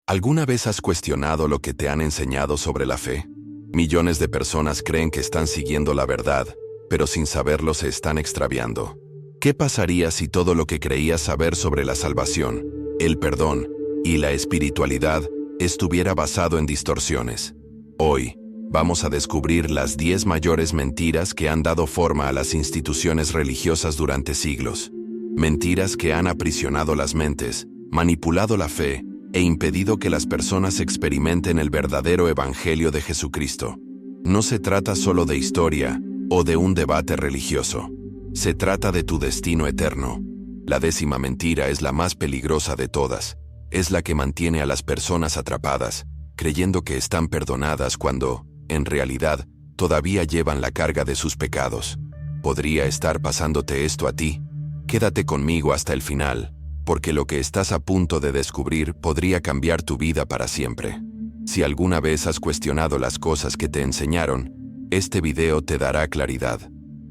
¿Alguna vez has cuestionado lo que te han enseñado sobre la fe? Millones de personas creen que están siguiendo la verdad, pero sin saberlo se están extraviando. ¿Qué pasaría si todo lo que creías saber sobre la salvación, el perdón y la espiritualidad estuviera basado en distorsiones? Hoy, vamos a descubrir las 10 mayores mentiras que han dado forma a las instituciones religiosas durante siglos. Mentiras que han aprisionado las mentes, manipulado la fe e impedido que las personas experimenten el verdadero evangelio de Jesucristo. No se trata solo de historia o de un debate religioso. Se trata de tu destino eterno. La 10ª mentira es la más peligrosa de todas. Es la que mantiene a las personas atrapadas, creyendo que están perdonadas cuando, en realidad, todavía llevan la carga de sus pecados. ¿Podría estar pasándote esto a ti? Quédate conmigo hasta el final, porque lo que estás a punto de descubrir podría cambiar tu vida para siempre. Si alguna vez has cuestionado las cosas que te enseñaron, este video te dará claridad.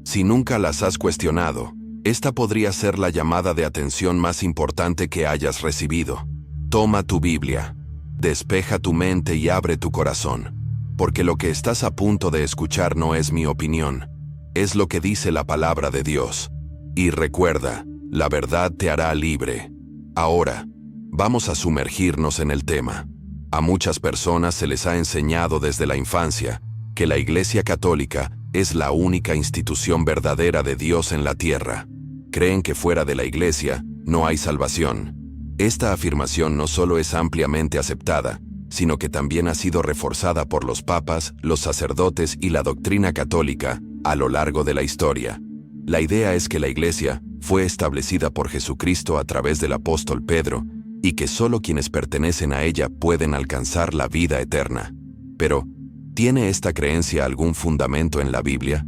Si nunca las has cuestionado, esta podría ser la llamada de atención más importante que hayas recibido. Toma tu Biblia, despeja tu mente y abre tu corazón, porque lo que estás a punto de escuchar no es mi opinión, es lo que dice la palabra de Dios. Y recuerda, la verdad te hará libre. Ahora, vamos a sumergirnos en el tema. A muchas personas se les ha enseñado desde la infancia que la Iglesia Católica es la única institución verdadera de Dios en la tierra. Creen que fuera de la Iglesia no hay salvación. Esta afirmación no solo es ampliamente aceptada, sino que también ha sido reforzada por los papas, los sacerdotes y la doctrina católica a lo largo de la historia. La idea es que la Iglesia fue establecida por Jesucristo a través del apóstol Pedro y que solo quienes pertenecen a ella pueden alcanzar la vida eterna. Pero, ¿tiene esta creencia algún fundamento en la Biblia?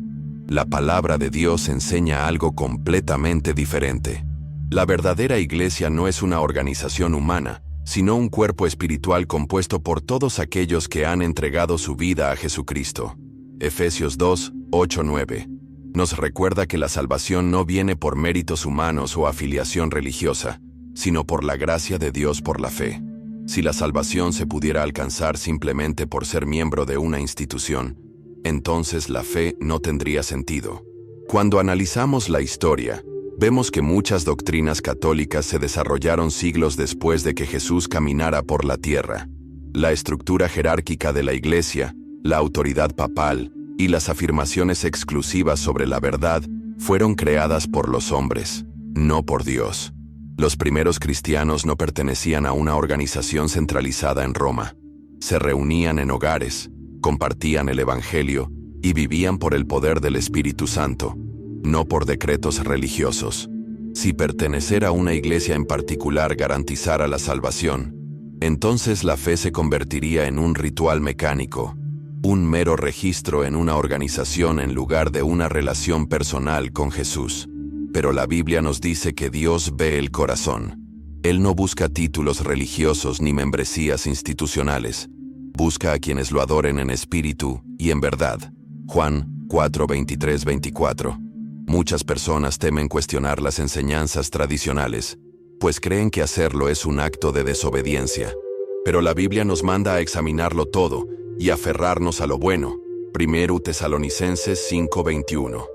La palabra de Dios enseña algo completamente diferente. La verdadera Iglesia no es una organización humana, sino un cuerpo espiritual compuesto por todos aquellos que han entregado su vida a Jesucristo. Efesios 2, 8-9. Nos recuerda que la salvación no viene por méritos humanos o afiliación religiosa, sino por la gracia de Dios por la fe. Si la salvación se pudiera alcanzar simplemente por ser miembro de una institución, entonces la fe no tendría sentido. Cuando analizamos la historia, vemos que muchas doctrinas católicas se desarrollaron siglos después de que Jesús caminara por la tierra. La estructura jerárquica de la Iglesia, la autoridad papal, y las afirmaciones exclusivas sobre la verdad fueron creadas por los hombres, no por Dios. Los primeros cristianos no pertenecían a una organización centralizada en Roma. Se reunían en hogares, compartían el Evangelio y vivían por el poder del Espíritu Santo, no por decretos religiosos. Si pertenecer a una iglesia en particular garantizara la salvación, entonces la fe se convertiría en un ritual mecánico, un mero registro en una organización en lugar de una relación personal con Jesús. Pero la Biblia nos dice que Dios ve el corazón. Él no busca títulos religiosos ni membresías institucionales. Busca a quienes lo adoren en espíritu y en verdad. Juan 4:23-24. Muchas personas temen cuestionar las enseñanzas tradicionales, pues creen que hacerlo es un acto de desobediencia. Pero la Biblia nos manda a examinarlo todo y aferrarnos a lo bueno. 1 Tesalonicenses 5:21.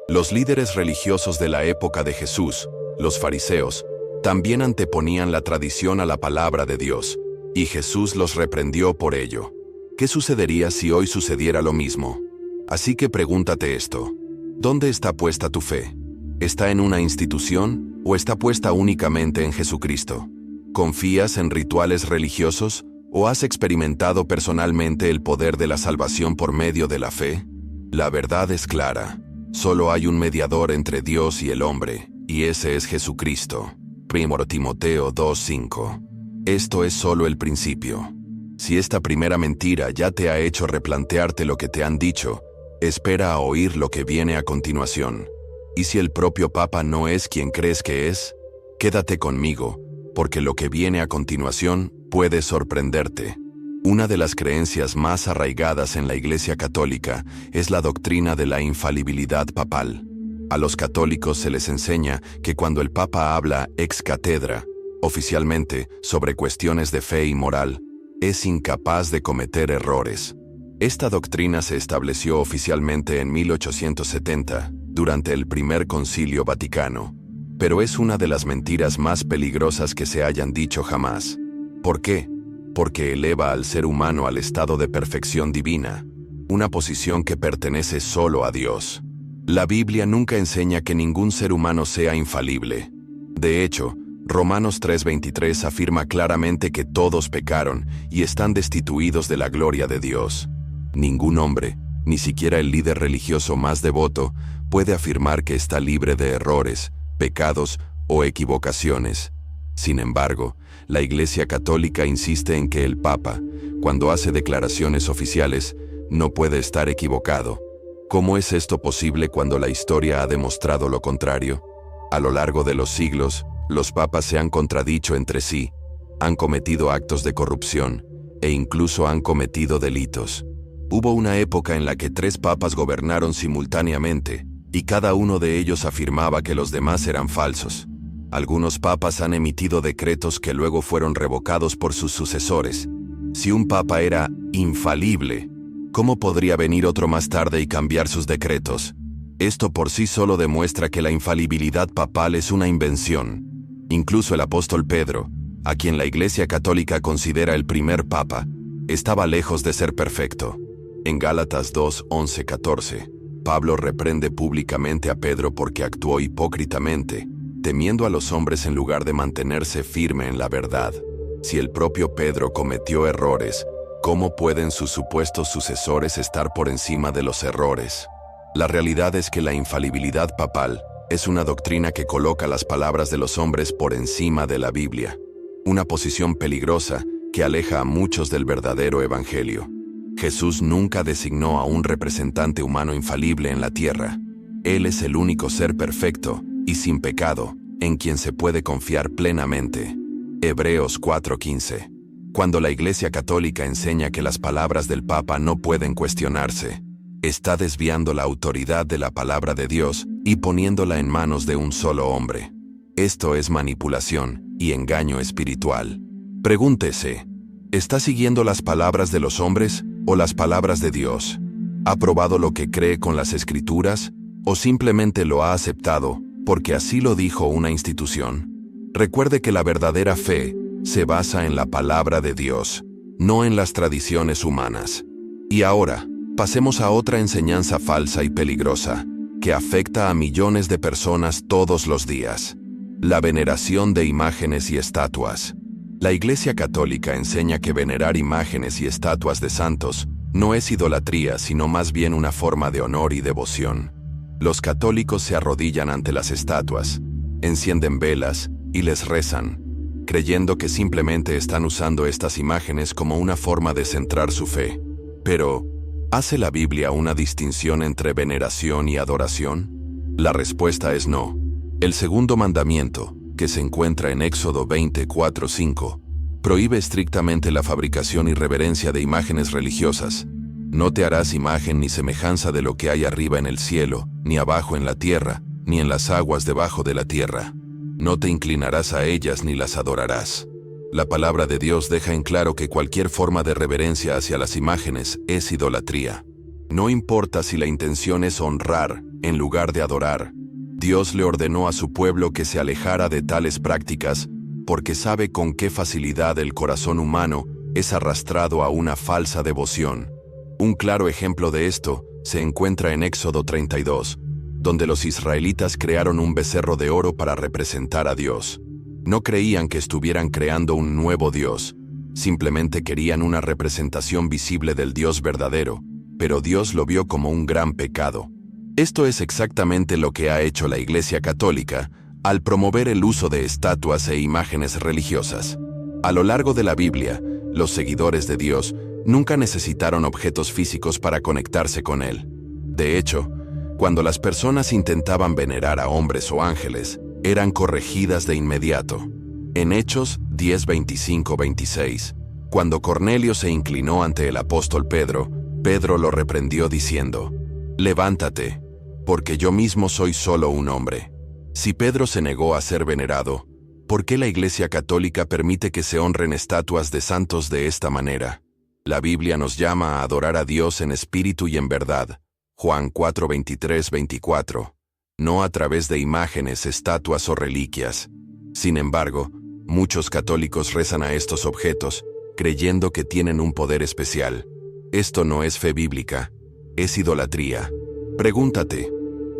Los líderes religiosos de la época de Jesús, los fariseos, también anteponían la tradición a la palabra de Dios, y Jesús los reprendió por ello. ¿Qué sucedería si hoy sucediera lo mismo? Así que pregúntate esto: ¿dónde está puesta tu fe? ¿Está en una institución o está puesta únicamente en Jesucristo? ¿Confías en rituales religiosos o has experimentado personalmente el poder de la salvación por medio de la fe? La verdad es clara. Solo hay un mediador entre Dios y el hombre, y ese es Jesucristo. 1 Timoteo 2:5. Esto es solo el principio. Si esta primera mentira ya te ha hecho replantearte lo que te han dicho, espera a oír lo que viene a continuación. ¿Y si el propio Papa no es quien crees que es? Quédate conmigo, porque lo que viene a continuación puede sorprenderte. Una de las creencias más arraigadas en la Iglesia Católica es la doctrina de la infalibilidad papal. A los católicos se les enseña que cuando el Papa habla ex cátedra, oficialmente, sobre cuestiones de fe y moral, es incapaz de cometer errores. Esta doctrina se estableció oficialmente en 1870, durante el Primer Concilio Vaticano, pero es una de las mentiras más peligrosas que se hayan dicho jamás. ¿Por qué? Porque eleva al ser humano al estado de perfección divina, una posición que pertenece solo a Dios. La Biblia nunca enseña que ningún ser humano sea infalible. De hecho, Romanos 3:23 afirma claramente que todos pecaron y están destituidos de la gloria de Dios. Ningún hombre, ni siquiera el líder religioso más devoto, puede afirmar que está libre de errores, pecados o equivocaciones. Sin embargo, la Iglesia Católica insiste en que el Papa, cuando hace declaraciones oficiales, no puede estar equivocado. ¿Cómo es esto posible cuando la historia ha demostrado lo contrario? A lo largo de los siglos, los papas se han contradicho entre sí, han cometido actos de corrupción e incluso han cometido delitos. Hubo una época en la que 3 papas gobernaron simultáneamente, y cada uno de ellos afirmaba que los demás eran falsos. Algunos papas han emitido decretos que luego fueron revocados por sus sucesores. Si un papa era infalible, ¿cómo podría venir otro más tarde y cambiar sus decretos? Esto por sí solo demuestra que la infalibilidad papal es una invención. Incluso el apóstol Pedro, a quien la Iglesia Católica considera el primer papa, estaba lejos de ser perfecto. En Gálatas 2:11-14, Pablo reprende públicamente a Pedro porque actuó hipócritamente, temiendo a los hombres en lugar de mantenerse firme en la verdad. Si el propio Pedro cometió errores, ¿cómo pueden sus supuestos sucesores estar por encima de los errores? La realidad es que la infalibilidad papal es una doctrina que coloca las palabras de los hombres por encima de la Biblia, una posición peligrosa que aleja a muchos del verdadero evangelio. Jesús nunca designó a un representante humano infalible en la tierra. Él es el único ser perfecto y sin pecado, en quien se puede confiar plenamente. Hebreos 4:15. Cuando la Iglesia Católica enseña que las palabras del Papa no pueden cuestionarse, está desviando la autoridad de la palabra de Dios y poniéndola en manos de un solo hombre. Esto es manipulación y engaño espiritual. Pregúntese, ¿está siguiendo las palabras de los hombres o las palabras de Dios? ¿Ha probado lo que cree con las Escrituras o simplemente lo ha aceptado porque así lo dijo una institución? Recuerde que la verdadera fe se basa en la palabra de Dios, no en las tradiciones humanas. Y ahora, pasemos a otra enseñanza falsa y peligrosa, que afecta a millones de personas todos los días: la veneración de imágenes y estatuas. La Iglesia Católica enseña que venerar imágenes y estatuas de santos no es idolatría, sino más bien una forma de honor y devoción. Los católicos se arrodillan ante las estatuas, encienden velas y les rezan, creyendo que simplemente están usando estas imágenes como una forma de centrar su fe. Pero, ¿hace la Biblia una distinción entre veneración y adoración? La respuesta es no. El segundo mandamiento, que se encuentra en Éxodo 24:5, prohíbe estrictamente la fabricación y reverencia de imágenes religiosas. No te harás imagen ni semejanza de lo que hay arriba en el cielo, ni abajo en la tierra, ni en las aguas debajo de la tierra. No te inclinarás a ellas ni las adorarás. La palabra de Dios deja en claro que cualquier forma de reverencia hacia las imágenes es idolatría. No importa si la intención es honrar en lugar de adorar. Dios le ordenó a su pueblo que se alejara de tales prácticas porque sabe con qué facilidad el corazón humano es arrastrado a una falsa devoción. Un claro ejemplo de esto se encuentra en Éxodo 32, donde los israelitas crearon un becerro de oro para representar a Dios. No creían que estuvieran creando un nuevo Dios, simplemente querían una representación visible del Dios verdadero, pero Dios lo vio como un gran pecado. Esto es exactamente lo que ha hecho la Iglesia Católica al promover el uso de estatuas e imágenes religiosas. A lo largo de la Biblia, los seguidores de Dios nunca necesitaron objetos físicos para conectarse con Él. De hecho, cuando las personas intentaban venerar a hombres o ángeles, eran corregidas de inmediato. En Hechos 10:25-26, cuando Cornelio se inclinó ante el apóstol Pedro, Pedro lo reprendió diciendo: «Levántate, porque yo mismo soy solo un hombre». Si Pedro se negó a ser venerado, ¿Por qué la Iglesia Católica permite que se honren estatuas de santos de esta manera? La Biblia nos llama a adorar a Dios en espíritu y en verdad. Juan 4, 23, 24. No a través de imágenes, estatuas o reliquias. Sin embargo, muchos católicos rezan a estos objetos, creyendo que tienen un poder especial. Esto no es fe bíblica, es idolatría. Pregúntate,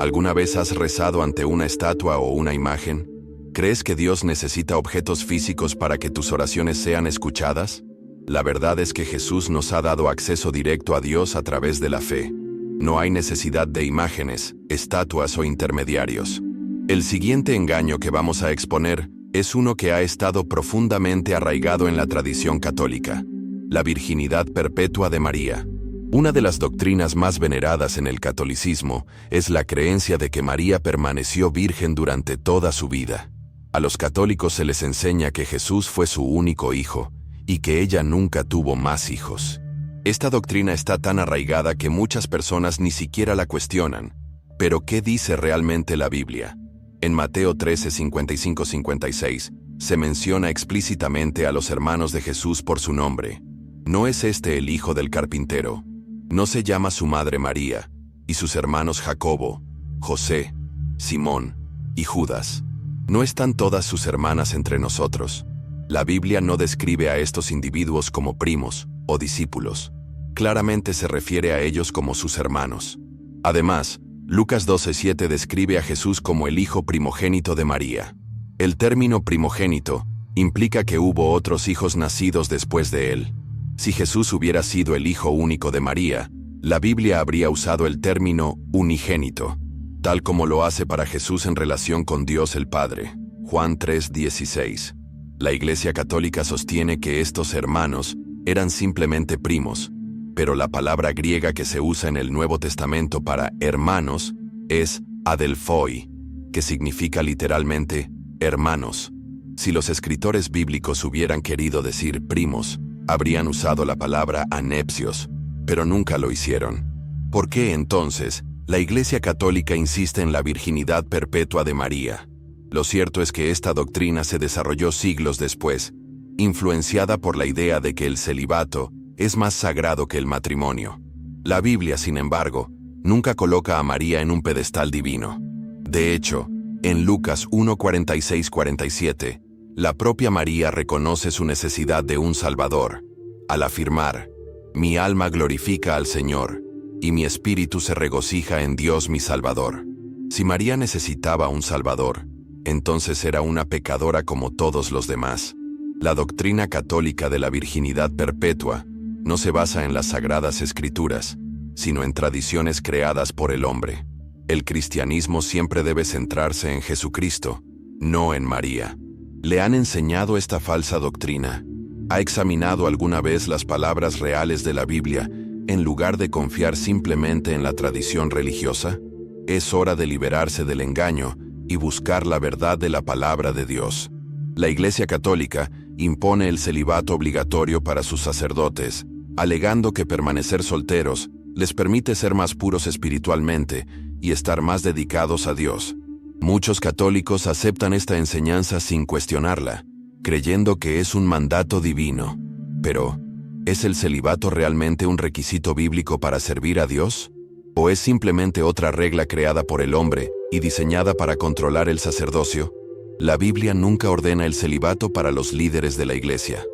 ¿alguna vez has rezado ante una estatua o una imagen? ¿Crees que Dios necesita objetos físicos para que tus oraciones sean escuchadas? La verdad es que Jesús nos ha dado acceso directo a Dios a través de la fe. No hay necesidad de imágenes, estatuas o intermediarios. El siguiente engaño que vamos a exponer es uno que ha estado profundamente arraigado en la tradición católica: la virginidad perpetua de María. Una de las doctrinas más veneradas en el catolicismo es la creencia de que María permaneció virgen durante toda su vida. A los católicos se les enseña que Jesús fue su único hijo y que ella nunca tuvo más hijos. Esta doctrina está tan arraigada que muchas personas ni siquiera la cuestionan. Pero ¿qué dice realmente la Biblia? En Mateo 13, 55-56, se menciona explícitamente a los hermanos de Jesús por su nombre. ¿No es este el hijo del carpintero? ¿No se llama su madre María, y sus hermanos Jacobo, José, Simón y Judas? ¿No están todas sus hermanas entre nosotros? La Biblia no describe a estos individuos como primos o discípulos. Claramente se refiere a ellos como sus hermanos. Además, Lucas 12:7 describe a Jesús como el hijo primogénito de María. El término primogénito implica que hubo otros hijos nacidos después de él. Si Jesús hubiera sido el hijo único de María, la Biblia habría usado el término unigénito, tal como lo hace para Jesús en relación con Dios el Padre. Juan 3:16. La Iglesia Católica sostiene que estos hermanos eran simplemente primos, pero la palabra griega que se usa en el Nuevo Testamento para hermanos es adelphoi, que significa literalmente hermanos. Si los escritores bíblicos hubieran querido decir primos, habrían usado la palabra anepsios, pero nunca lo hicieron. ¿Por qué entonces la Iglesia Católica insiste en la virginidad perpetua de María? Lo cierto es que esta doctrina se desarrolló siglos después, influenciada por la idea de que el celibato es más sagrado que el matrimonio. La Biblia, sin embargo, nunca coloca a María en un pedestal divino. De hecho, en Lucas 1:46-47, la propia María reconoce su necesidad de un Salvador, al afirmar: «Mi alma glorifica al Señor, y mi espíritu se regocija en Dios mi Salvador». Si María necesitaba un Salvador, entonces era una pecadora como todos los demás. La doctrina católica de la virginidad perpetua no se basa en las sagradas escrituras, sino en tradiciones creadas por el hombre. El cristianismo siempre debe centrarse en Jesucristo, no en María. ¿Le han enseñado esta falsa doctrina? ¿Ha examinado alguna vez las palabras reales de la Biblia en lugar de confiar simplemente en la tradición religiosa? Es hora de liberarse del engaño y buscar la verdad de la palabra de Dios. La Iglesia Católica impone el celibato obligatorio para sus sacerdotes, alegando que permanecer solteros les permite ser más puros espiritualmente y estar más dedicados a Dios. Muchos católicos aceptan esta enseñanza sin cuestionarla, creyendo que es un mandato divino. Pero, ¿es el celibato realmente un requisito bíblico para servir a Dios? ¿O es simplemente otra regla creada por el hombre y diseñada para controlar el sacerdocio? La Biblia nunca ordena el celibato para los líderes de la Iglesia.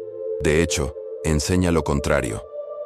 De hecho, enseña lo contrario.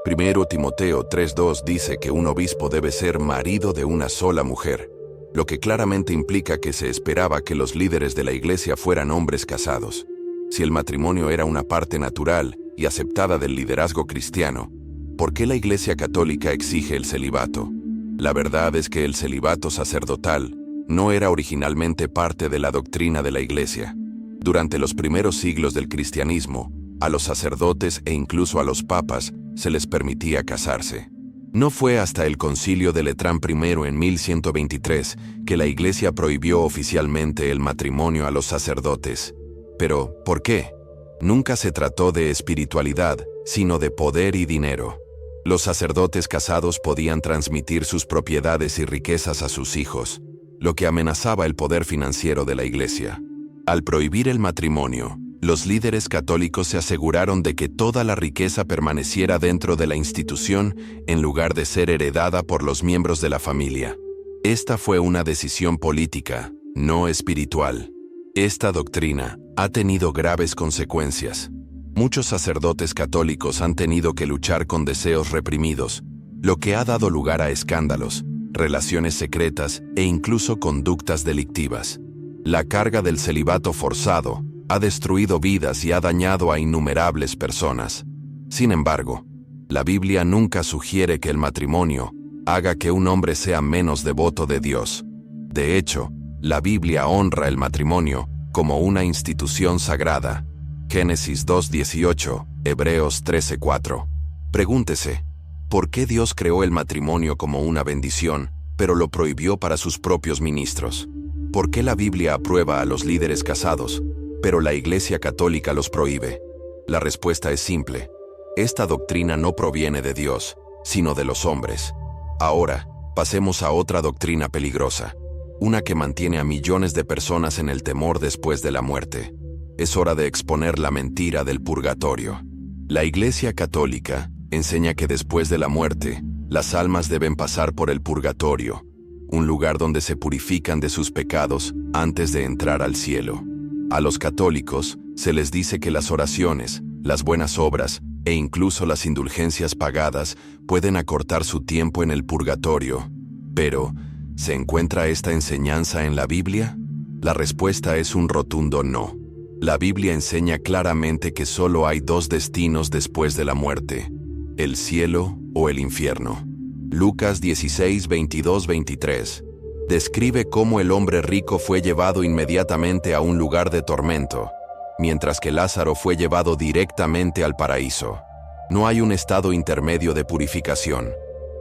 1 Timoteo 3:2 dice que un obispo debe ser marido de una sola mujer, lo que claramente implica que se esperaba que los líderes de la Iglesia fueran hombres casados. Si el matrimonio era una parte natural y aceptada del liderazgo cristiano, ¿por qué la Iglesia Católica exige el celibato? La verdad es que el celibato sacerdotal no era originalmente parte de la doctrina de la Iglesia. Durante los primeros siglos del cristianismo, a los sacerdotes e incluso a los papas se les permitía casarse. No fue hasta el Concilio de Letrán I en 1123 que la Iglesia prohibió oficialmente el matrimonio a los sacerdotes. Pero, ¿por qué? Nunca se trató de espiritualidad, sino de poder y dinero. Los sacerdotes casados podían transmitir sus propiedades y riquezas a sus hijos, lo que amenazaba el poder financiero de la Iglesia. Al prohibir el matrimonio, los líderes católicos se aseguraron de que toda la riqueza permaneciera dentro de la institución en lugar de ser heredada por los miembros de la familia. Esta fue una decisión política, no espiritual. Esta doctrina ha tenido graves consecuencias. Muchos sacerdotes católicos han tenido que luchar con deseos reprimidos, lo que ha dado lugar a escándalos, relaciones secretas e incluso conductas delictivas. La carga del celibato forzado ha destruido vidas y ha dañado a innumerables personas. Sin embargo, la Biblia nunca sugiere que el matrimonio haga que un hombre sea menos devoto de Dios. De hecho, la Biblia honra el matrimonio como una institución sagrada. Génesis 2:18, Hebreos 13:4. Pregúntese, ¿por qué Dios creó el matrimonio como una bendición, pero lo prohibió para sus propios ministros? ¿Por qué la Biblia aprueba a los líderes casados, pero la Iglesia Católica los prohíbe? La respuesta es simple. Esta doctrina no proviene de Dios, sino de los hombres. Ahora, pasemos a otra doctrina peligrosa, una que mantiene a millones de personas en el temor después de la muerte. Es hora de exponer la mentira del purgatorio. La Iglesia Católica enseña que después de la muerte, las almas deben pasar por el purgatorio, un lugar donde se purifican de sus pecados antes de entrar al cielo. A los católicos se les dice que las oraciones, las buenas obras e incluso las indulgencias pagadas pueden acortar su tiempo en el purgatorio. Pero, ¿se encuentra esta enseñanza en la Biblia? La respuesta es un rotundo no. La Biblia enseña claramente que solo hay dos destinos después de la muerte: el cielo o el infierno. Lucas 16, 22, 23 describe cómo el hombre rico fue llevado inmediatamente a un lugar de tormento, mientras que Lázaro fue llevado directamente al paraíso. No hay un estado intermedio de purificación.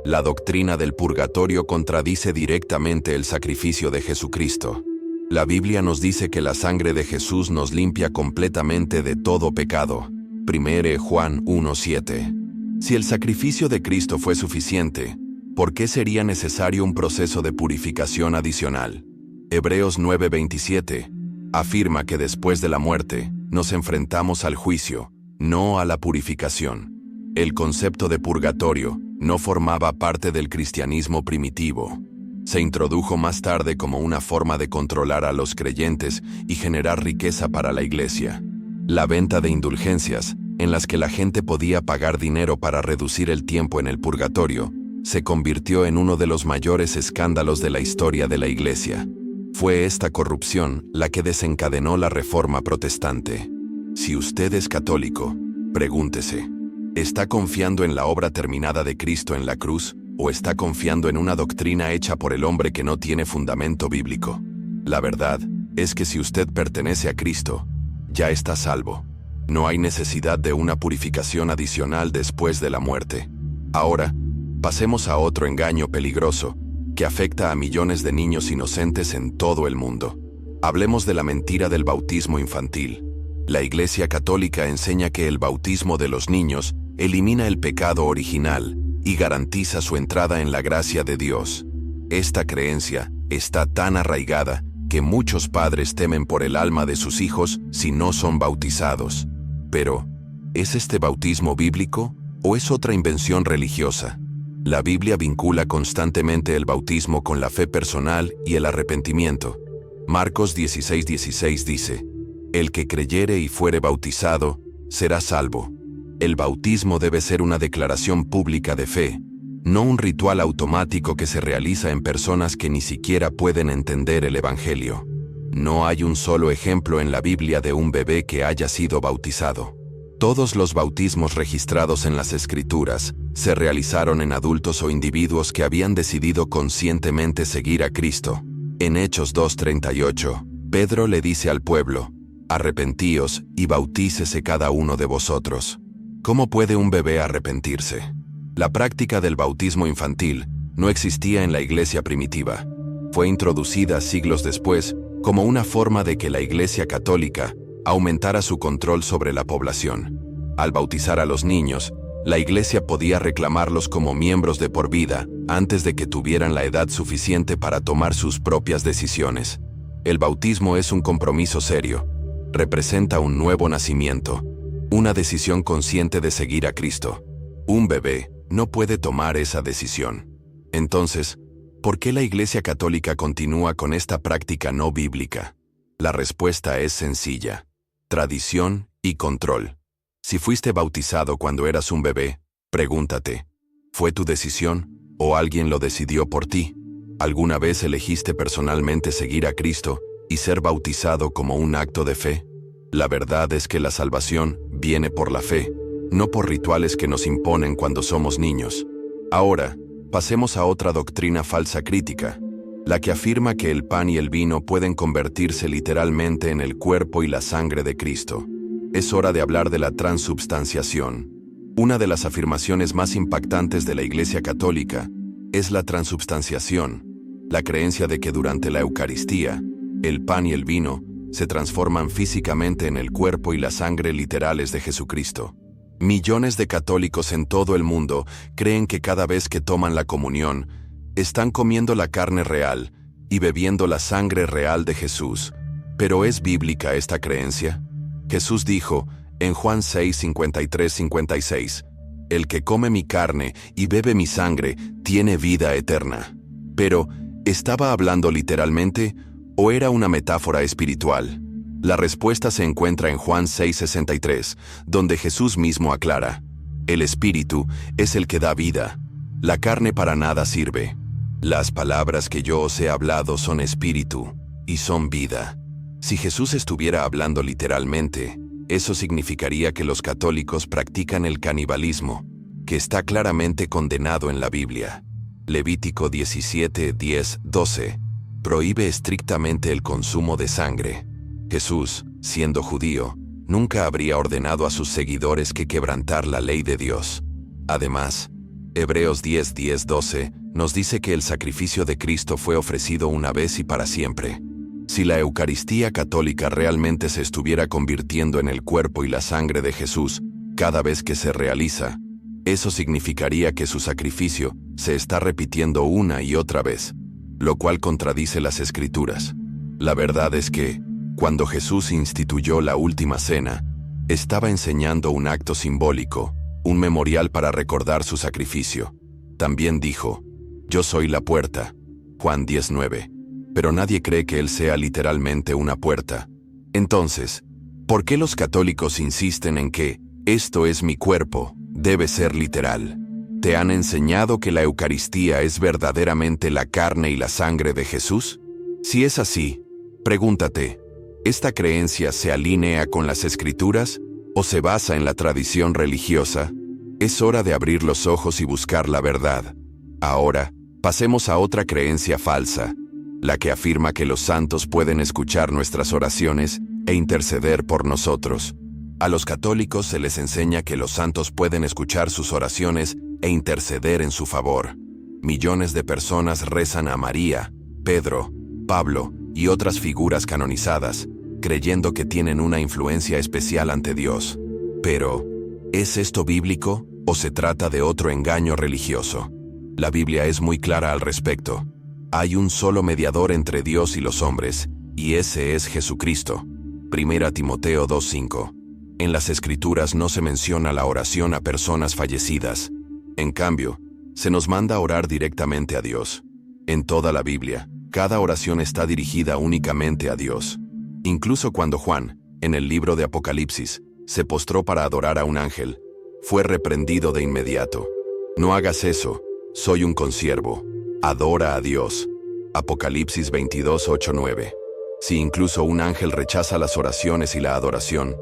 La doctrina del purgatorio contradice directamente el sacrificio de Jesucristo. La Biblia nos dice que la sangre de Jesús nos limpia completamente de todo pecado. 1 Juan 1:7. Si el sacrificio de Cristo fue suficiente, ¿por qué sería necesario un proceso de purificación adicional? Hebreos 9:27 afirma que después de la muerte nos enfrentamos al juicio, no a la purificación. El concepto de purgatorio no formaba parte del cristianismo primitivo. Se introdujo más tarde como una forma de controlar a los creyentes y generar riqueza para la iglesia. La venta de indulgencias, en las que la gente podía pagar dinero para reducir el tiempo en el purgatorio, se convirtió en uno de los mayores escándalos de la historia de la iglesia. Fue esta corrupción la que desencadenó la Reforma Protestante. Si usted es católico, pregúntese, ¿está confiando en la obra terminada de Cristo en la cruz o está confiando en una doctrina hecha por el hombre que no tiene fundamento bíblico? La verdad es que si usted pertenece a Cristo, ya está salvo. No hay necesidad de una purificación adicional después de la muerte. Ahora, pasemos a otro engaño peligroso que afecta a millones de niños inocentes en todo el mundo. Hablemos de la mentira del bautismo infantil. La Iglesia Católica enseña que el bautismo de los niños elimina el pecado original y garantiza su entrada en la gracia de Dios. Esta creencia está tan arraigada que muchos padres temen por el alma de sus hijos si no son bautizados. Pero, ¿es este bautismo bíblico o es otra invención religiosa? La Biblia vincula constantemente el bautismo con la fe personal y el arrepentimiento. Marcos 16:16 dice, «El que creyere y fuere bautizado, será salvo». El bautismo debe ser una declaración pública de fe, no un ritual automático que se realiza en personas que ni siquiera pueden entender el Evangelio. No hay un solo ejemplo en la Biblia de un bebé que haya sido bautizado. Todos los bautismos registrados en las Escrituras se realizaron en adultos o individuos que habían decidido conscientemente seguir a Cristo. En Hechos 2:38, Pedro le dice al pueblo, «Arrepentíos y bautícese cada uno de vosotros». ¿Cómo puede un bebé arrepentirse? La práctica del bautismo infantil no existía en la iglesia primitiva. Fue introducida siglos después como una forma de que la Iglesia Católica aumentara su control sobre la población. Al bautizar a los niños, la Iglesia podía reclamarlos como miembros de por vida antes de que tuvieran la edad suficiente para tomar sus propias decisiones. El bautismo es un compromiso serio. Representa un nuevo nacimiento, una decisión consciente de seguir a Cristo. Un bebé no puede tomar esa decisión. Entonces, ¿por qué la Iglesia Católica continúa con esta práctica no bíblica? La respuesta es sencilla: tradición y control. Si fuiste bautizado cuando eras un bebé, pregúntate, ¿fue tu decisión o alguien lo decidió por ti? ¿Alguna vez elegiste personalmente seguir a Cristo y ser bautizado como un acto de fe? La verdad es que la salvación viene por la fe, no por rituales que nos imponen cuando somos niños. Ahora, pasemos a otra doctrina falsa crítica, la que afirma que el pan y el vino pueden convertirse literalmente en el cuerpo y la sangre de Cristo. Es hora de hablar de la transubstanciación. Una de las afirmaciones más impactantes de la Iglesia Católica es la transubstanciación, la creencia de que durante la Eucaristía, el pan y el vino se transforman físicamente en el cuerpo y la sangre literales de Jesucristo. Millones de católicos en todo el mundo creen que cada vez que toman la comunión, están comiendo la carne real y bebiendo la sangre real de Jesús. ¿Pero es bíblica esta creencia? Jesús dijo en Juan 6, 53-56, «El que come mi carne y bebe mi sangre tiene vida eterna». Pero, ¿estaba hablando literalmente o era una metáfora espiritual? La respuesta se encuentra en Juan 6:63, donde Jesús mismo aclara: «El espíritu es el que da vida, la carne para nada sirve. Las palabras que yo os he hablado son espíritu y son vida». Si Jesús estuviera hablando literalmente, eso significaría que los católicos practican el canibalismo, que está claramente condenado en la Biblia. Levítico 17, 10, 12 prohíbe estrictamente el consumo de sangre. Jesús, siendo judío, nunca habría ordenado a sus seguidores que quebrantar la ley de Dios. Además, Hebreos 10, 10, 12 nos dice que el sacrificio de Cristo fue ofrecido una vez y para siempre. Si la Eucaristía católica realmente se estuviera convirtiendo en el cuerpo y la sangre de Jesús cada vez que se realiza, eso significaría que su sacrificio se está repitiendo una y otra vez, lo cual contradice las Escrituras. La verdad es que, cuando Jesús instituyó la última cena, estaba enseñando un acto simbólico, un memorial para recordar su sacrificio. También dijo: «Yo soy la puerta», Juan 19. Pero nadie cree que Él sea literalmente una puerta. Entonces, ¿por qué los católicos insisten en que «esto es mi cuerpo» debe ser literal? ¿Te han enseñado que la Eucaristía es verdaderamente la carne y la sangre de Jesús? Si es así, pregúntate, ¿esta creencia se alinea con las Escrituras o se basa en la tradición religiosa? Es hora de abrir los ojos y buscar la verdad. Ahora, pasemos a otra creencia falsa, la que afirma que los santos pueden escuchar nuestras oraciones e interceder por nosotros. A los católicos se les enseña que los santos pueden escuchar sus oraciones e interceder en su favor. Millones de personas rezan a María, Pedro, Pablo y otras figuras canonizadas, creyendo que tienen una influencia especial ante Dios. Pero, ¿es esto bíblico o se trata de otro engaño religioso? La Biblia es muy clara al respecto. Hay un solo mediador entre Dios y los hombres, y ese es Jesucristo. 1 Timoteo 2:5. En las Escrituras no se menciona la oración a personas fallecidas. En cambio, se nos manda a orar directamente a Dios. En toda la Biblia, cada oración está dirigida únicamente a Dios. Incluso cuando Juan, en el libro de Apocalipsis, se postró para adorar a un ángel, fue reprendido de inmediato. «No hagas eso, soy un consiervo. Adora a Dios». Apocalipsis 22, 8, 9. Si incluso un ángel rechaza las oraciones y la adoración,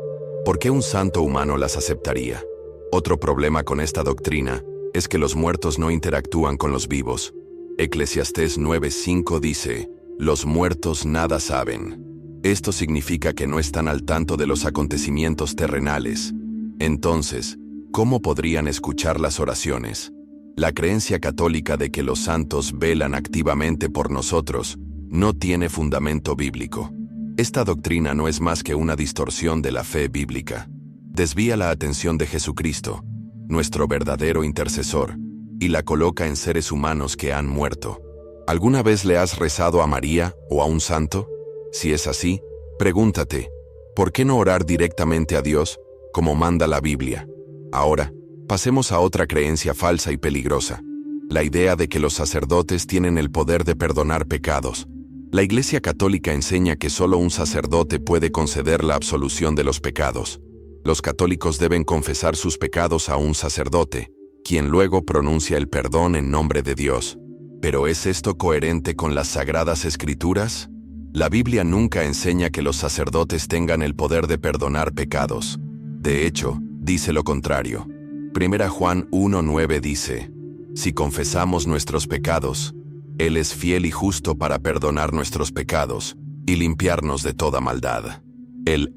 ¿por qué un santo humano las aceptaría? Otro problema con esta doctrina es que los muertos no interactúan con los vivos. Eclesiastés 9:5 dice: «Los muertos nada saben». Esto significa que no están al tanto de los acontecimientos terrenales. Entonces, ¿cómo podrían escuchar las oraciones? La creencia católica de que los santos velan activamente por nosotros no tiene fundamento bíblico. Esta doctrina no es más que una distorsión de la fe bíblica. Desvía la atención de Jesucristo, nuestro verdadero intercesor, y la coloca en seres humanos que han muerto. ¿Alguna vez le has rezado a María o a un santo? Si es así, pregúntate, ¿por qué no orar directamente a Dios, como manda la Biblia? Ahora, pasemos a otra creencia falsa y peligrosa: la idea de que los sacerdotes tienen el poder de perdonar pecados. La Iglesia Católica enseña que solo un sacerdote puede conceder la absolución de los pecados. Los católicos deben confesar sus pecados a un sacerdote, quien luego pronuncia el perdón en nombre de Dios. ¿Pero es esto coherente con las Sagradas Escrituras? La Biblia nunca enseña que los sacerdotes tengan el poder de perdonar pecados. De hecho, dice lo contrario. 1 Juan 1:9 dice: si confesamos nuestros pecados, Él es fiel y justo para perdonar nuestros pecados y limpiarnos de toda maldad. Él,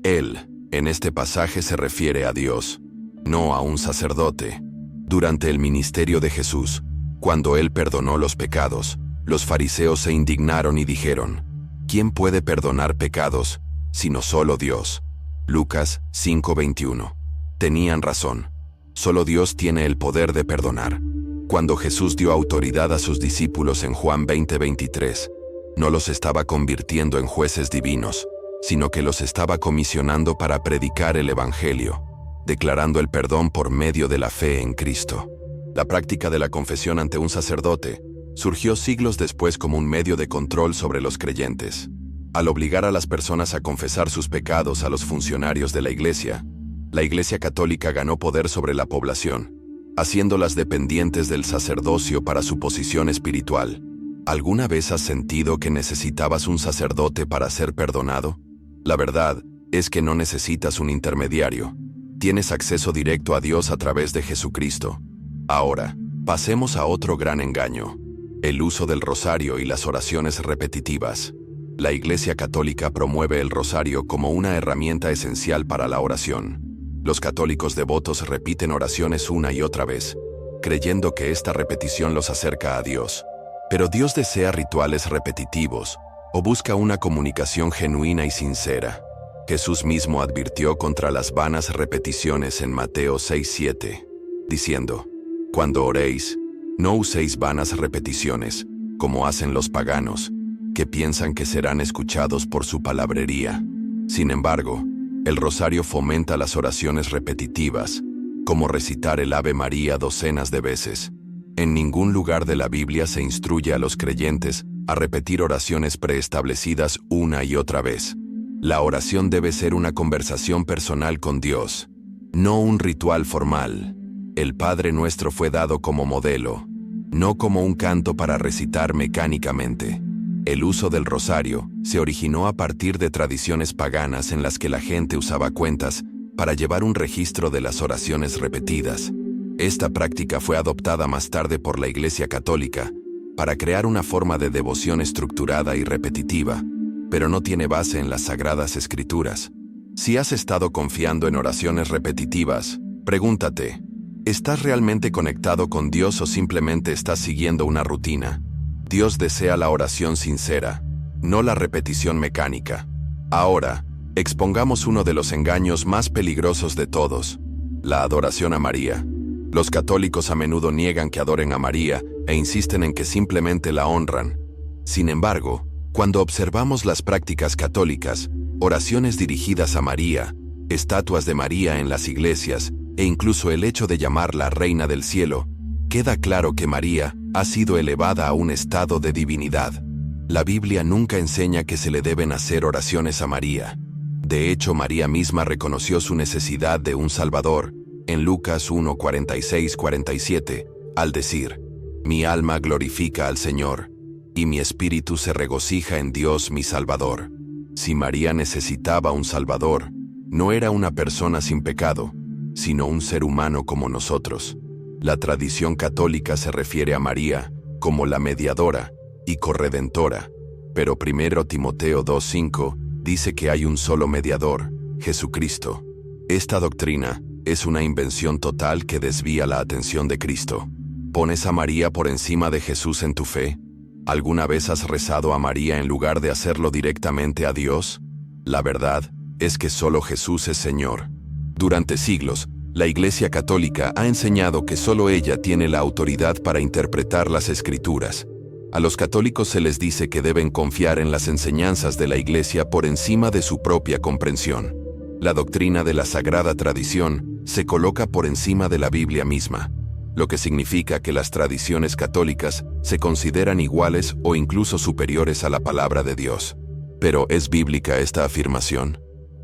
en este pasaje se refiere a Dios, no a un sacerdote. Durante el ministerio de Jesús, cuando Él perdonó los pecados, los fariseos se indignaron y dijeron: ¿quién puede perdonar pecados, sino solo Dios? Lucas 5:21. Tenían razón. Solo Dios tiene el poder de perdonar. Cuando Jesús dio autoridad a sus discípulos en Juan 20:23, no los estaba convirtiendo en jueces divinos, sino que los estaba comisionando para predicar el Evangelio, declarando el perdón por medio de la fe en Cristo. La práctica de la confesión ante un sacerdote surgió siglos después como un medio de control sobre los creyentes. Al obligar a las personas a confesar sus pecados a los funcionarios de la Iglesia Católica ganó poder sobre la población, haciéndolas dependientes del sacerdocio para su posición espiritual. ¿Alguna vez has sentido que necesitabas un sacerdote para ser perdonado? La verdad es que no necesitas un intermediario. Tienes acceso directo a Dios a través de Jesucristo. Ahora, pasemos a otro gran engaño: el uso del rosario y las oraciones repetitivas. La Iglesia Católica promueve el rosario como una herramienta esencial para la oración. Los católicos devotos repiten oraciones una y otra vez, creyendo que esta repetición los acerca a Dios. Pero Dios desea rituales repetitivos o busca una comunicación genuina y sincera. Jesús mismo advirtió contra las vanas repeticiones en Mateo 6:7, diciendo: cuando oréis, no uséis vanas repeticiones, como hacen los paganos, que piensan que serán escuchados por su palabrería. Sin embargo, el rosario fomenta las oraciones repetitivas, como recitar el Ave María docenas de veces. En ningún lugar de la Biblia se instruye a los creyentes a repetir oraciones preestablecidas una y otra vez. La oración debe ser una conversación personal con Dios, no un ritual formal. El Padre Nuestro fue dado como modelo, no como un canto para recitar mecánicamente. El uso del rosario se originó a partir de tradiciones paganas en las que la gente usaba cuentas para llevar un registro de las oraciones repetidas. Esta práctica fue adoptada más tarde por la Iglesia Católica para crear una forma de devoción estructurada y repetitiva, pero no tiene base en las Sagradas Escrituras. Si has estado confiando en oraciones repetitivas, pregúntate: ¿estás realmente conectado con Dios o simplemente estás siguiendo una rutina? Dios desea la oración sincera, no la repetición mecánica. Ahora, expongamos uno de los engaños más peligrosos de todos: la adoración a María. Los católicos a menudo niegan que adoren a María e insisten en que simplemente la honran. Sin embargo, cuando observamos las prácticas católicas, oraciones dirigidas a María, estatuas de María en las iglesias e incluso el hecho de llamarla Reina del Cielo, queda claro que María ha sido elevada a un estado de divinidad. La Biblia nunca enseña que se le deben hacer oraciones a María. De hecho, María misma reconoció su necesidad de un Salvador en Lucas 1:46-47, al decir: mi alma glorifica al Señor, y mi espíritu se regocija en Dios mi Salvador. Si María necesitaba un Salvador, no era una persona sin pecado, sino un ser humano como nosotros. La tradición católica se refiere a María como la mediadora y corredentora, pero 1 Timoteo 2:5 dice que hay un solo mediador, Jesucristo. Esta doctrina es una invención total que desvía la atención de Cristo. ¿Pones a María por encima de Jesús en tu fe? ¿Alguna vez has rezado a María en lugar de hacerlo directamente a Dios? La verdad es que solo Jesús es Señor. Durante siglos, la Iglesia Católica ha enseñado que solo ella tiene la autoridad para interpretar las Escrituras. A los católicos se les dice que deben confiar en las enseñanzas de la Iglesia por encima de su propia comprensión. La doctrina de la Sagrada Tradición se coloca por encima de la Biblia misma, lo que significa que las tradiciones católicas se consideran iguales o incluso superiores a la palabra de Dios. Pero ¿es bíblica esta afirmación?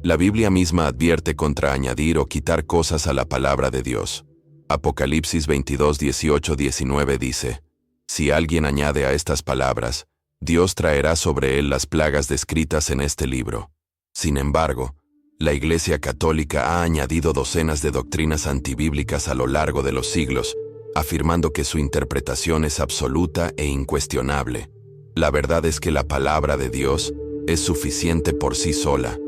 La Biblia misma advierte contra añadir o quitar cosas a la palabra de Dios. Apocalipsis 22, 18, 19 dice: Si alguien añade a estas palabras, Dios traerá sobre él las plagas descritas en este libro. Sin embargo, la Iglesia Católica ha añadido docenas de doctrinas antibíblicas a lo largo de los siglos, afirmando que su interpretación es absoluta e incuestionable. La verdad es que la palabra de Dios es suficiente por sí sola.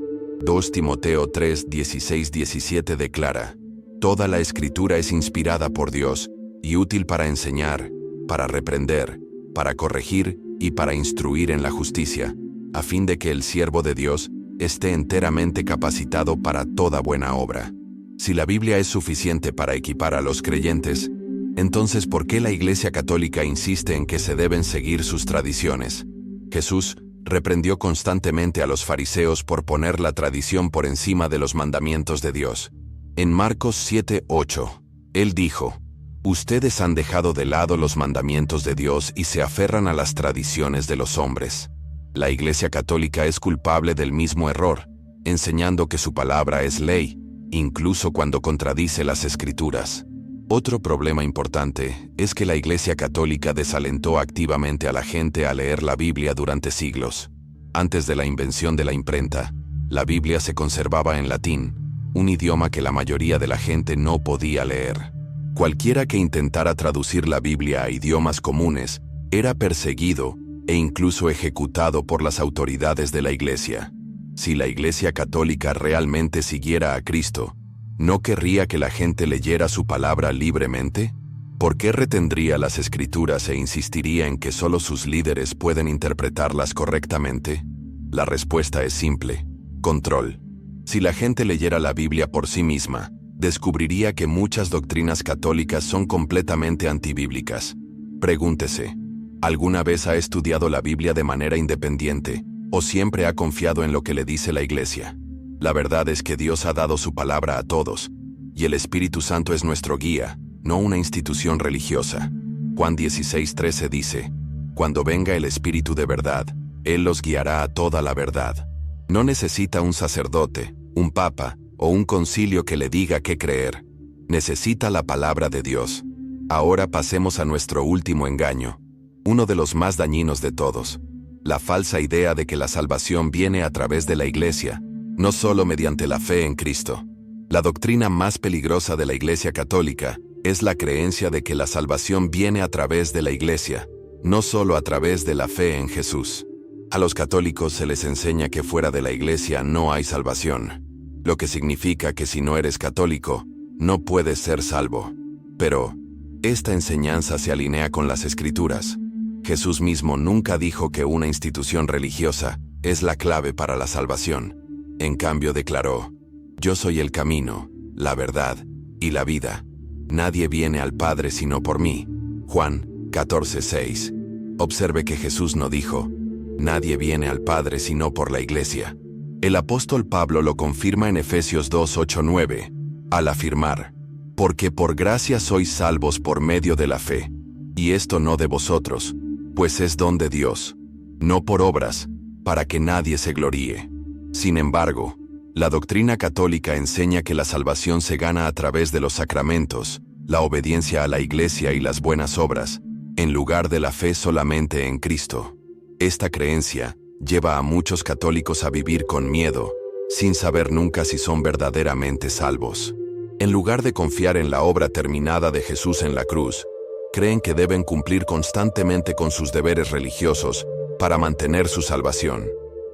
2 Timoteo 3, 16, 17 declara: Toda la Escritura es inspirada por Dios y útil para enseñar, para reprender, para corregir y para instruir en la justicia, a fin de que el siervo de Dios esté enteramente capacitado para toda buena obra. Si la Biblia es suficiente para equipar a los creyentes, entonces ¿por qué la Iglesia Católica insiste en que se deben seguir sus tradiciones? Jesús reprendió constantemente a los fariseos por poner la tradición por encima de los mandamientos de Dios. En Marcos 7, 8, Él dijo: Ustedes han dejado de lado los mandamientos de Dios y se aferran a las tradiciones de los hombres. La Iglesia Católica es culpable del mismo error, enseñando que su palabra es ley, incluso cuando contradice las Escrituras. Otro problema importante es que la Iglesia Católica desalentó activamente a la gente a leer la Biblia durante siglos. Antes de la invención de la imprenta, la Biblia se conservaba en latín, un idioma que la mayoría de la gente no podía leer. Cualquiera que intentara traducir la Biblia a idiomas comunes era perseguido e incluso ejecutado por las autoridades de la Iglesia. Si la Iglesia Católica realmente siguiera a Cristo, ¿no querría que la gente leyera su palabra libremente? ¿Por qué retendría las Escrituras e insistiría en que solo sus líderes pueden interpretarlas correctamente? La respuesta es simple: control. Si la gente leyera la Biblia por sí misma, descubriría que muchas doctrinas católicas son completamente antibíblicas. Pregúntese: ¿alguna vez ha estudiado la Biblia de manera independiente o siempre ha confiado en lo que le dice la Iglesia? La verdad es que Dios ha dado su palabra a todos, y el Espíritu Santo es nuestro guía, no una institución religiosa. Juan 16:13 dice: Cuando venga el Espíritu de verdad, Él los guiará a toda la verdad. No necesita un sacerdote, un papa o un concilio que le diga qué creer. Necesita la palabra de Dios. Ahora pasemos a nuestro último engaño, uno de los más dañinos de todos: la falsa idea de que la salvación viene a través de la Iglesia, no solo mediante la fe en Cristo. La doctrina más peligrosa de la Iglesia Católica es la creencia de que la salvación viene a través de la Iglesia, no solo a través de la fe en Jesús. A los católicos se les enseña que fuera de la Iglesia no hay salvación, lo que significa que si no eres católico, no puedes ser salvo. Pero esta enseñanza se alinea con las Escrituras. Jesús mismo nunca dijo que una institución religiosa es la clave para la salvación. En cambio declaró: Yo soy el camino, la verdad y la vida. Nadie viene al Padre sino por mí. Juan 14:6. Observe que Jesús no dijo: Nadie viene al Padre sino por la Iglesia. El apóstol Pablo lo confirma en Efesios 2:8-9, al afirmar: Porque por gracia sois salvos por medio de la fe, y esto no de vosotros, pues es don de Dios, no por obras, para que nadie se gloríe. Sin embargo, la doctrina católica enseña que la salvación se gana a través de los sacramentos, la obediencia a la Iglesia y las buenas obras, en lugar de la fe solamente en Cristo. Esta creencia lleva a muchos católicos a vivir con miedo, sin saber nunca si son verdaderamente salvos. En lugar de confiar en la obra terminada de Jesús en la cruz, creen que deben cumplir constantemente con sus deberes religiosos para mantener su salvación.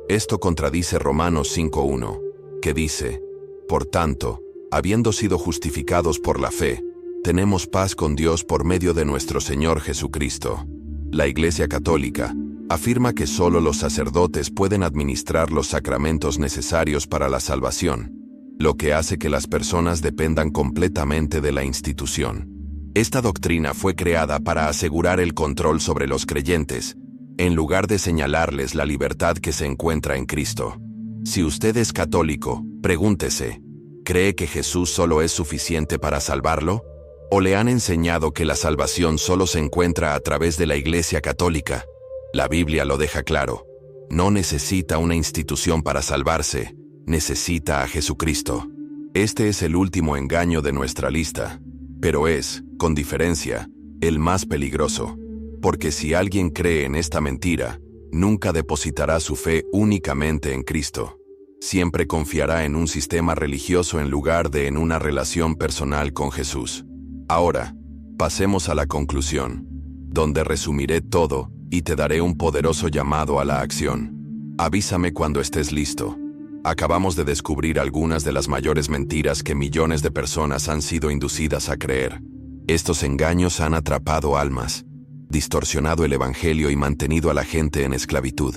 Esto contradice Romanos 5:1, que dice: Por tanto, habiendo sido justificados por la fe, tenemos paz con Dios por medio de nuestro Señor Jesucristo. La Iglesia Católica afirma que solo los sacerdotes pueden administrar los sacramentos necesarios para la salvación, lo que hace que las personas dependan completamente de la institución. Esta doctrina fue creada para asegurar el control sobre los creyentes, en lugar de señalarles la libertad que se encuentra en Cristo. Si usted es católico, pregúntese, ¿cree que Jesús solo es suficiente para salvarlo? ¿O le han enseñado que la salvación solo se encuentra a través de la Iglesia Católica? La Biblia lo deja claro. No necesita una institución para salvarse, necesita a Jesucristo. Este es el último engaño de nuestra lista, pero es, con diferencia, el más peligroso, porque si alguien cree en esta mentira, nunca depositará su fe únicamente en Cristo. Siempre confiará en un sistema religioso en lugar de en una relación personal con Jesús. Ahora, pasemos a la conclusión, donde resumiré todo y te daré un poderoso llamado a la acción. Avísame cuando estés listo. Acabamos de descubrir algunas de las mayores mentiras que millones de personas han sido inducidas a creer. Estos engaños han atrapado almas, distorsionado el evangelio y mantenido a la gente en esclavitud.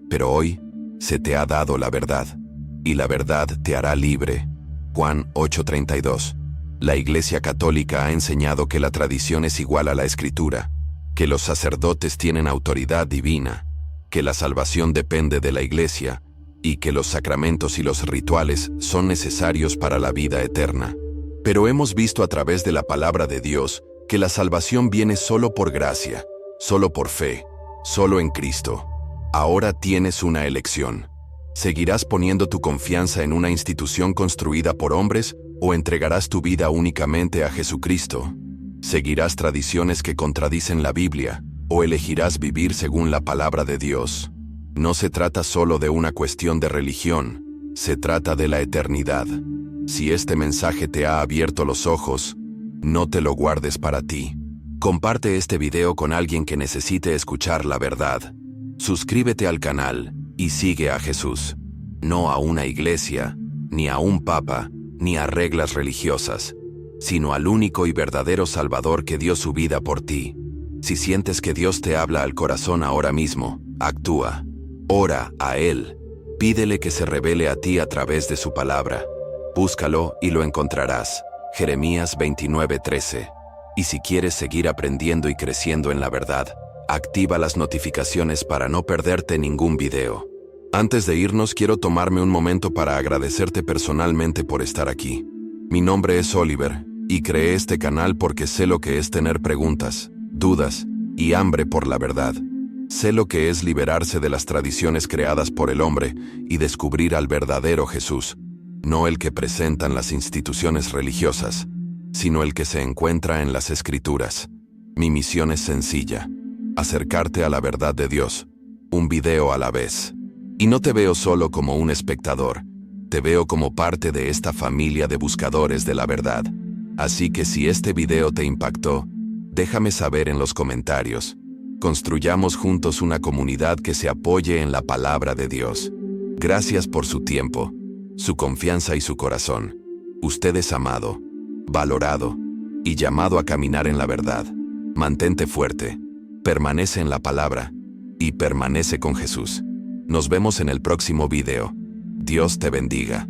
Pero hoy se te ha dado la verdad, y la verdad te hará libre. Juan 8:32. La Iglesia Católica ha enseñado que la tradición es igual a la Escritura, que los sacerdotes tienen autoridad divina, que la salvación depende de la Iglesia, y que los sacramentos y los rituales son necesarios para la vida eterna. Pero hemos visto a través de la palabra de Dios que la salvación viene solo por gracia, solo por fe, solo en Cristo. Ahora tienes una elección. ¿Seguirás poniendo tu confianza en una institución construida por hombres o entregarás tu vida únicamente a Jesucristo? ¿Seguirás tradiciones que contradicen la Biblia o elegirás vivir según la palabra de Dios? No se trata solo de una cuestión de religión, se trata de la eternidad. Si este mensaje te ha abierto los ojos, no te lo guardes para ti. Comparte este video con alguien que necesite escuchar la verdad. Suscríbete al canal y sigue a Jesús. No a una iglesia, ni a un papa, ni a reglas religiosas, sino al único y verdadero Salvador que dio su vida por ti. Si sientes que Dios te habla al corazón ahora mismo, actúa. Ora a Él. Pídele que se revele a ti a través de su palabra. Búscalo y lo encontrarás. Jeremías 29:13. Y si quieres seguir aprendiendo y creciendo en la verdad, activa las notificaciones para no perderte ningún video. Antes de irnos, quiero tomarme un momento para agradecerte personalmente por estar aquí. Mi nombre es Oliver, y creé este canal porque sé lo que es tener preguntas, dudas y hambre por la verdad. Sé lo que es liberarse de las tradiciones creadas por el hombre y descubrir al verdadero Jesús, no el que presentan las instituciones religiosas, sino el que se encuentra en las Escrituras. Mi misión es sencilla: acercarte a la verdad de Dios, un video a la vez. Y no te veo solo como un espectador, te veo como parte de esta familia de buscadores de la verdad. Así que si este video te impactó, déjame saber en los comentarios. Construyamos juntos una comunidad que se apoye en la palabra de Dios. Gracias por su tiempo, su confianza y su corazón. Usted es amado, valorado y llamado a caminar en la verdad. Mantente fuerte, permanece en la palabra y permanece con Jesús. Nos vemos en el próximo video. Dios te bendiga.